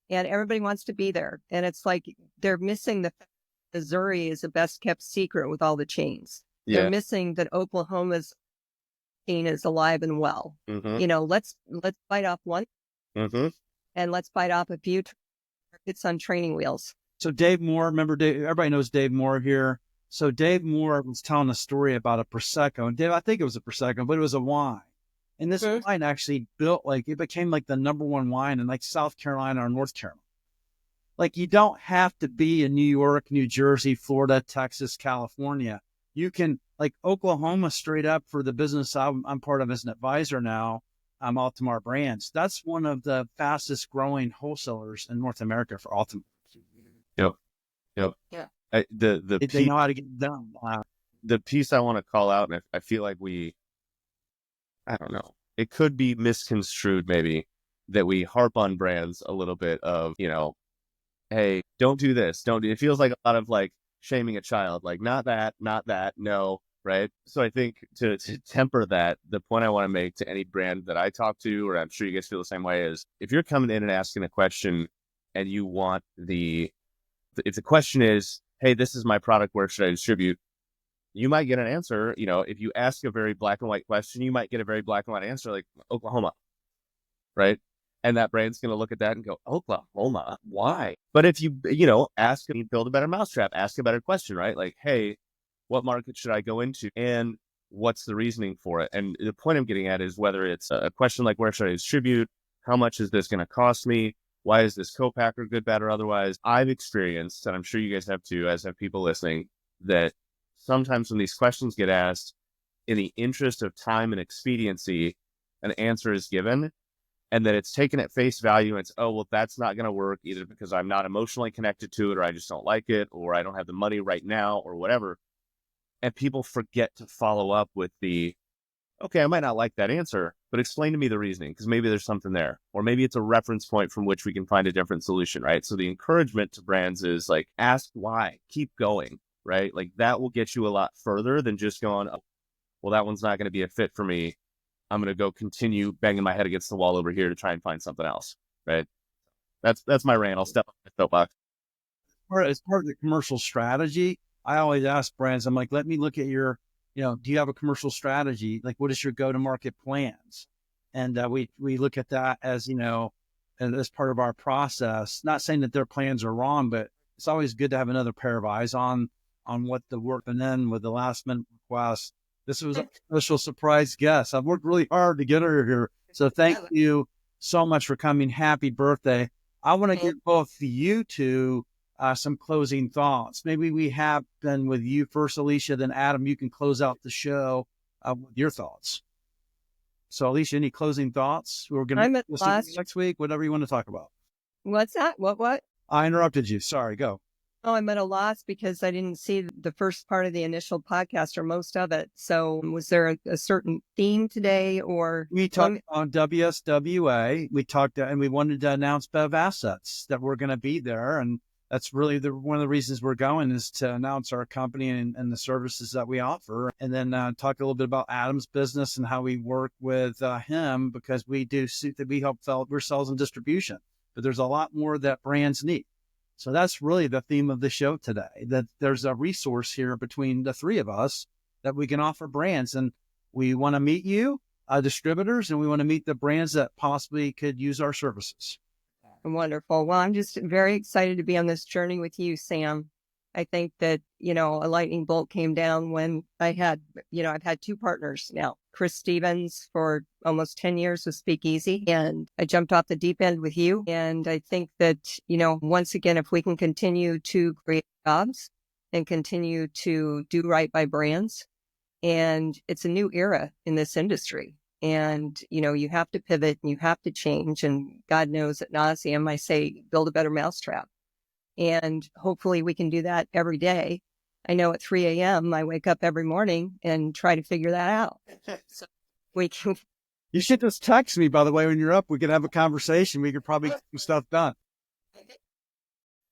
And everybody wants to be there. And it's like they're missing the fact that Missouri is the best kept secret with all the chains. Yeah. They're missing that Oklahoma's scene is alive and well. Mm-hmm. You know, let's bite off one Mm-hmm. and let's bite off a few markets on training wheels. So Dave Moore, remember Dave? Everybody knows Dave Moore here. So Dave Moore was telling a story about a Prosecco. And Dave, I think it was a Prosecco, but it was a wine. And this wine actually it became like the number one wine in like South Carolina or North Carolina. Like you don't have to be in New York, New Jersey, Florida, Texas, California. You can, like Oklahoma, straight up for the business I'm part of as an advisor now, Altamar Brands. That's one of the fastest growing wholesalers in North America for Altamar. Yep. Yeah. They know how to get it done. The piece I want to call out, and I feel like I don't know, it could be misconstrued maybe that we harp on brands a little bit of, hey, don't do this. It feels like a lot of like shaming a child, like not that, no, right? So I think to temper that, the point I want to make to any brand that I talk to, or I'm sure you guys feel the same way, is if you're coming in and asking a question and you want if the question is, hey, this is my product, where should I distribute? You might get an answer. If you ask a very black and white question, you might get a very black and white answer, like Oklahoma, right? And that brand's going to look at that and go, Oklahoma, why? But if you, ask, build a better mousetrap, ask a better question, right? Like, hey, what market should I go into? And what's the reasoning for it? And the point I'm getting at is whether it's a question like, where should I distribute? How much is this going to cost me? Why is this co-packer good, bad, or otherwise? I've experienced, and I'm sure you guys have too, as have people listening, that sometimes when these questions get asked, in the interest of time and expediency, an answer is given, and then it's taken at face value, and it's, oh, well, that's not going to work either because I'm not emotionally connected to it, or I just don't like it, or I don't have the money right now, or whatever. And people forget to follow up with okay, I might not like that answer, but explain to me the reasoning, because maybe there's something there, or maybe it's a reference point from which we can find a different solution, right? So the encouragement to brands is like, ask why, keep going, right? Like that will get you a lot further than just going, oh, well, that one's not going to be a fit for me. I'm going to go continue banging my head against the wall over here to try and find something else, right? That's my rant. I'll step on my soapbox. As part of the commercial strategy, I always ask brands, I'm like, let me look at your, do you have a commercial strategy? Like, what is your go-to-market plans? And we look at that as, and as part of our process, not saying that their plans are wrong, but it's always good to have another pair of eyes on what the work. And then with the last minute request, this was a special surprise guest. I've worked really hard to get her here. So thank you so much for coming. Happy birthday. I want to give both you two some closing thoughts. Maybe we have been with you first, Alicia, then Adam, you can close out the show with your thoughts. So Alicia, any closing thoughts? We're going to listen next week, whatever you want to talk about. What's that? What? I interrupted you. Sorry, go. Oh, I'm at a loss because I didn't see the first part of the initial podcast or most of it. So was there a certain theme today or? We talked on WSWA. We talked and we wanted to announce BevAssets that we're going to be there. And that's really one of the reasons we're going is to announce our company and the services that we offer. And then talk a little bit about Adam's business and how we work with him because we help we're sales and distribution, but there's a lot more that brands need. So that's really the theme of the show today, that there's a resource here between the three of us that we can offer brands. And we want to meet you, distributors, and we want to meet the brands that possibly could use our services. Wonderful. Well, I'm just very excited to be on this journey with you, Sam. I think that, a lightning bolt came down when I've had two partners now, Chris Stevens for almost 10 years with Speakeasy, and I jumped off the deep end with you. And I think that, once again, if we can continue to create jobs and continue to do right by brands, and it's a new era in this industry. And, you have to pivot and you have to change. And God knows at nauseam, I say, build a better mousetrap. And hopefully we can do that every day. I know at 3 a.m. I wake up every morning and try to figure that out. So we can You should just text me, by the way, when you're up. We could have a conversation. We could probably get some stuff done.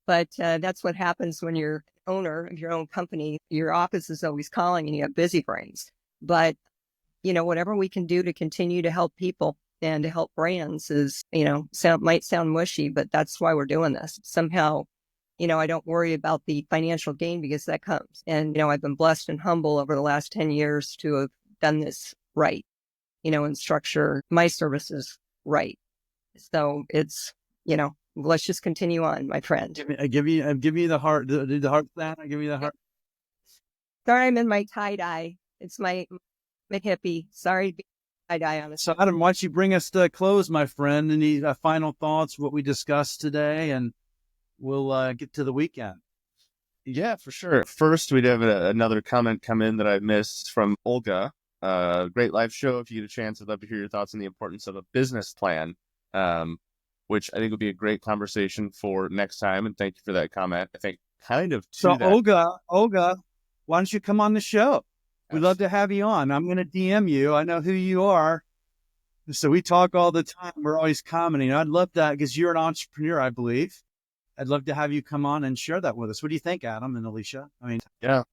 But that's what happens when you're owner of your own company. Your office is always calling and you have busy brains. But, whatever we can do to continue to help people and to help brands is, might sound mushy, but that's why we're doing this. Somehow, I don't worry about the financial gain because that comes. And, I've been blessed and humble over the last 10 years to have done this right, and structure my services right. So it's, let's just continue on, my friend. I give you the heart, the heart plan. I give you the heart. Sorry, I'm in my tie-dye. It's my hippie. Sorry to be tie-dye on it. So Adam, why don't you bring us to close, my friend? Any final thoughts, what we discussed today, and we'll get to the weekend. Yeah, for sure. First, we'd have another comment come in that I missed from Olga. Great live show. If you get a chance, I'd love to hear your thoughts on the importance of a business plan, which I think would be a great conversation for next time. And thank you for that comment. I think kind of so that. Olga, why don't you come on the show? We'd love to have you on. I'm going to DM you. I know who you are. So we talk all the time. We're always commenting. I'd love that because you're an entrepreneur, I believe. I'd love to have you come on and share that with us. What do you think, Adam and Alicia? Yeah.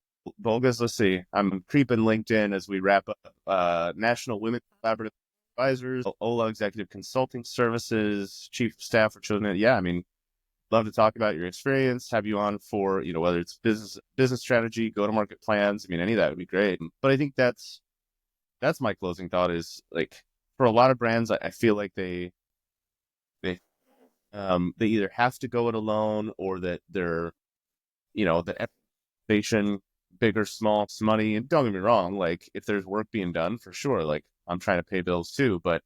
Olga's, let's see. I'm creeping LinkedIn as we wrap up. National Women Collaborative Advisors, OLA Executive Consulting Services, Chief of Staff for Children. Yeah, love to talk about your experience, have you on for, whether it's business strategy, go-to-market plans. Any of that would be great. But I think that's my closing thought is, like, for a lot of brands, I feel like they either have to go it alone or that they're, the expectation, big or small, it's money. And don't get me wrong, like, if there's work being done, for sure, like, I'm trying to pay bills too. But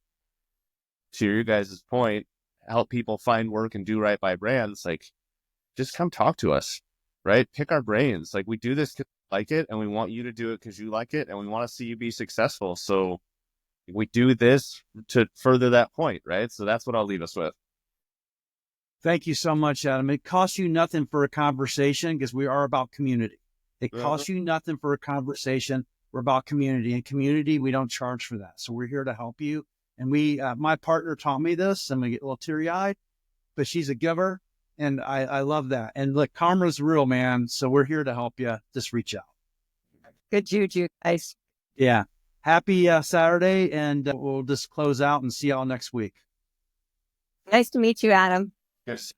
to your guys' point, help people find work and do right by brands, like, just come talk to us, right? Pick our brains. Like, we do this because we like it, and we want you to do it because you like it, and we want to see you be successful. So we do this to further that point, right? So that's what I'll leave us with. Thank you so much, Adam. It costs you nothing for a conversation because we are about community. It costs you nothing for a conversation. We're about community, and community, we don't charge for that. So we're here to help you. And my partner taught me this. I'm going to get a little teary-eyed, but she's a giver, and I love that. And look, karma's real, man. So we're here to help you. Just reach out. Good juju, guys. Yeah. Happy Saturday, and we'll just close out and see y'all next week. Nice to meet you, Adam. Yes.